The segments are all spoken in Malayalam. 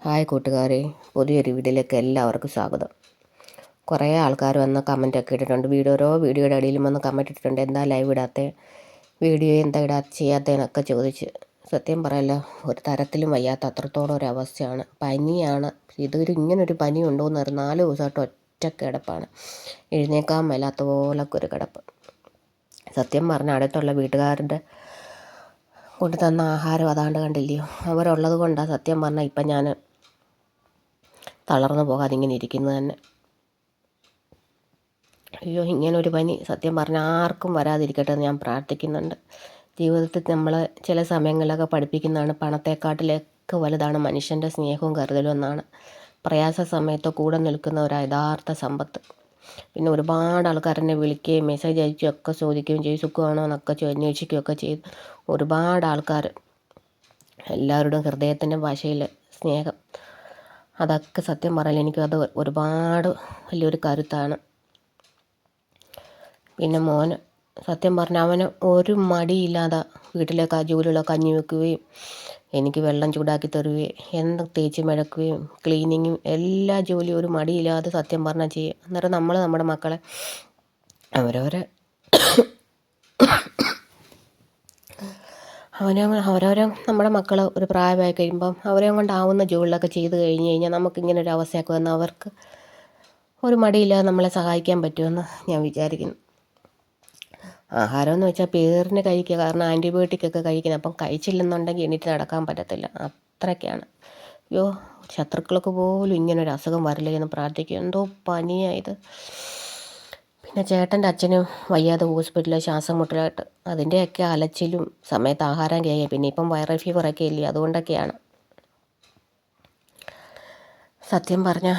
ഹായ് കൂട്ടുകാരെ, പുതിയൊരു വീഡിയോയിലേക്ക് എല്ലാവർക്കും സ്വാഗതം. കുറേ ആൾക്കാർ വന്ന് കമൻറ്റൊക്കെ ഇട്ടിട്ടുണ്ട്. ഓരോ വീഡിയോയുടെ അടിയിലും വന്ന് കമൻറ്റ് ഇട്ടിട്ടുണ്ട്. എന്താ ലൈവ് ഇടാത്ത, വീഡിയോ എന്താ ചെയ്യാത്തതെന്നൊക്കെ ചോദിച്ച്. സത്യം പറയല്ലോ, ഒരു തരത്തിലും വയ്യാത്ത അത്രത്തോളം ഒരു അവസ്ഥയാണ്. പനിയാണ്. ഇങ്ങനൊരു പനി ഉണ്ടോയെന്ന് പറഞ്ഞാൽ 4 ദിവസമായിട്ട് ഒറ്റ കിടപ്പാണ്. എഴുന്നേക്കാൻ മേലാത്ത പോലൊക്കെ ഒരു കിടപ്പ്. സത്യം പറഞ്ഞാൽ അടുത്തുള്ള വീട്ടുകാരുടെ കൊണ്ട് തന്ന ആഹാരം അതാണ്ട് കണ്ടില്ലയോ, അവരുള്ളത് കൊണ്ടാണ് സത്യം പറഞ്ഞാൽ ഇപ്പം ഞാൻ തളർന്നു പോകാതെ ഇങ്ങനെ ഇരിക്കുന്നത് തന്നെ. അയ്യോ, ഇങ്ങനൊരു പനി സത്യം പറഞ്ഞാൽ ആർക്കും വരാതിരിക്കട്ടെ എന്ന് ഞാൻ പ്രാർത്ഥിക്കുന്നുണ്ട്. ജീവിതത്തിൽ നമ്മൾ ചില സമയങ്ങളിലൊക്കെ പഠിപ്പിക്കുന്നതാണ്, പണത്തെക്കാട്ടിലൊക്കെ വലുതാണ് മനുഷ്യൻ്റെ സ്നേഹവും കരുതലും എന്നാണ്. പ്രയാസ സമയത്ത് കൂടെ നിൽക്കുന്ന ഒരു യഥാർത്ഥ സമ്പത്ത്. പിന്നെ ഒരുപാട് ആൾക്കാർ എന്നെ വിളിക്കുകയും മെസ്സേജ് അയക്കുകയും ഒക്കെ ചോദിക്കുകയും ചെയ്യും, സുഖമാണോ എന്നൊക്കെ അന്വേഷിക്കുകയൊക്കെ ചെയ്തു. ഒരുപാട് ആൾക്കാർ, എല്ലാവരുടെയും ഹൃദയത്തിൻ്റെ ഭാഷയിൽ സ്നേഹം, അതൊക്കെ സത്യം പറയാൻ എനിക്കത് ഒരുപാട് വലിയൊരു കരുത്താണ്. പിന്നെ മോന് സത്യം പറഞ്ഞാൽ അവന് ഒരു മടിയില്ലാതെ വീട്ടിലേക്ക് ജോലിയുള്ള കഞ്ഞി വെക്കുകയും എനിക്ക് വെള്ളം ചൂടാക്കി തരുകയും എന്ത് തേച്ച് മിഴക്കുകയും ക്ലീനിങ്ങും എല്ലാ ജോലിയും ഒരു മടിയില്ലാതെ സത്യം പറഞ്ഞാൽ ചെയ്യും. അന്നേരം നമ്മൾ നമ്മുടെ മക്കളെ അവരവരെ നമ്മുടെ മക്കൾ ഒരു പ്രായമായി കഴിയുമ്പം അവരെ കൊണ്ടാവുന്ന ജോലികളൊക്കെ ചെയ്ത് കഴിഞ്ഞ് കഴിഞ്ഞാൽ നമുക്കിങ്ങനെ ഒരു അവസ്ഥയൊക്കെ വന്ന് അവർക്ക് ഒരു മടിയില്ലാതെ നമ്മളെ സഹായിക്കാൻ പറ്റുമെന്ന് ഞാൻ വിചാരിക്കുന്നു. ആഹാരമെന്ന് വെച്ചാൽ പേരിന് കഴിക്കുക, കാരണം ആൻറ്റിബയോട്ടിക്കൊക്കെ കഴിക്കുന്നത്. അപ്പം കഴിച്ചില്ലെന്നുണ്ടെങ്കിൽ എണീറ്റ് നടക്കാൻ പറ്റത്തില്ല, അത്രയ്ക്കാണ്. അയ്യോ, ശത്രുക്കൾക്ക് പോലും ഇങ്ങനൊരു അസുഖം വരില്ല എന്ന് പ്രാർത്ഥിക്കുക. എന്തോ പനിയായത്. പിന്നെ ചേട്ടൻ്റെ അച്ഛനും വയ്യാതെ ഹോസ്പിറ്റലിൽ ശ്വാസം മുട്ടലായിട്ട്, അതിൻ്റെയൊക്കെ അലച്ചിലും സമയത്ത് ആഹാരം കഴിയുക. പിന്നെ ഇപ്പം വൈറൽ ഫീവറൊക്കെ ഇല്ലേ, അതുകൊണ്ടൊക്കെയാണ്. സത്യം പറഞ്ഞാൽ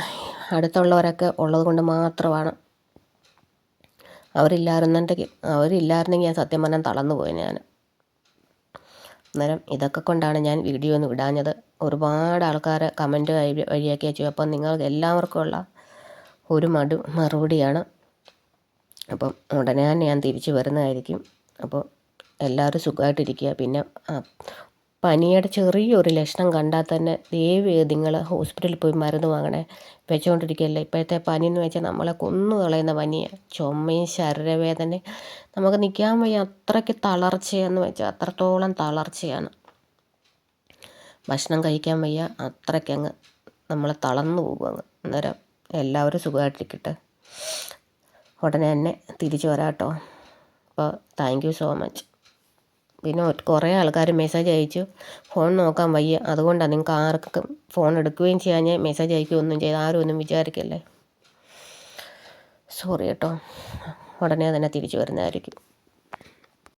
അടുത്തുള്ളവരൊക്കെ ഉള്ളത് കൊണ്ട് മാത്രമാണ്. അവരില്ലായിരുന്നെങ്കിൽ ഞാൻ സത്യം പറഞ്ഞാൽ തളർന്നു പോയി ഞാൻ. അന്നേരം ഇതൊക്കെ കൊണ്ടാണ് ഞാൻ വീഡിയോ ഒന്നും ഇടാഞ്ഞത്. ഒരുപാട് ആൾക്കാർ കമൻറ്റ് വഴിയൊക്കെ ചെയ്യും. അപ്പം നിങ്ങൾക്ക് എല്ലാവർക്കുമുള്ള ഒരു മറുപടിയാണ്. അപ്പം ഉടനെ തന്നെ ഞാൻ തിരിച്ചു വരുന്നതായിരിക്കും. അപ്പോൾ എല്ലാവരും സുഖമായിട്ടിരിക്കുക. പിന്നെ പനിയുടെ ചെറിയൊരു ലക്ഷണം കണ്ടാൽ തന്നെ നിങ്ങൾ ഹോസ്പിറ്റലിൽ പോയി മരുന്ന് വാങ്ങണേ. വെച്ചുകൊണ്ടിരിക്കുകയല്ലേ. ഇപ്പോഴത്തെ പനി എന്ന് വെച്ചാൽ നമ്മളെ കൊന്നു കളയുന്ന പനിയാണ്. ചുമയും ശരീരവേദന, നമുക്ക് നിൽക്കാൻ വയ്യ, അത്രയ്ക്ക് തളർച്ചയെന്ന് വെച്ചാൽ അത്രത്തോളം തളർച്ചയാണ്. ഭക്ഷണം കഴിക്കാൻ വയ്യ, അത്രയ്ക്കങ്ങ് നമ്മൾ തളർന്നു പോകും അങ്ങ്. അന്നേരം എല്ലാവരും സുഖമായിട്ടിരിക്കട്ടെ. ഉടനെ തന്നെ തിരിച്ചു വരാം കേട്ടോ. അപ്പോൾ താങ്ക് യു സോ മച്ച്. പിന്നെ കുറേ ആൾക്കാർ മെസ്സേജ് അയച്ചു, ഫോൺ നോക്കാൻ വയ്യ, അതുകൊണ്ടാണ് നിങ്ങൾക്ക് ആർക്കും ഫോൺ എടുക്കുകയും ചെയ്യാൻ മെസ്സേജ് അയക്കുകയൊന്നും ചെയ്ത് ആരും ഒന്നും വിചാരിക്കല്ലേ. സോറി കേട്ടോ. ഉടനെ തന്നെ തിരിച്ചു വരുന്നതായിരിക്കും.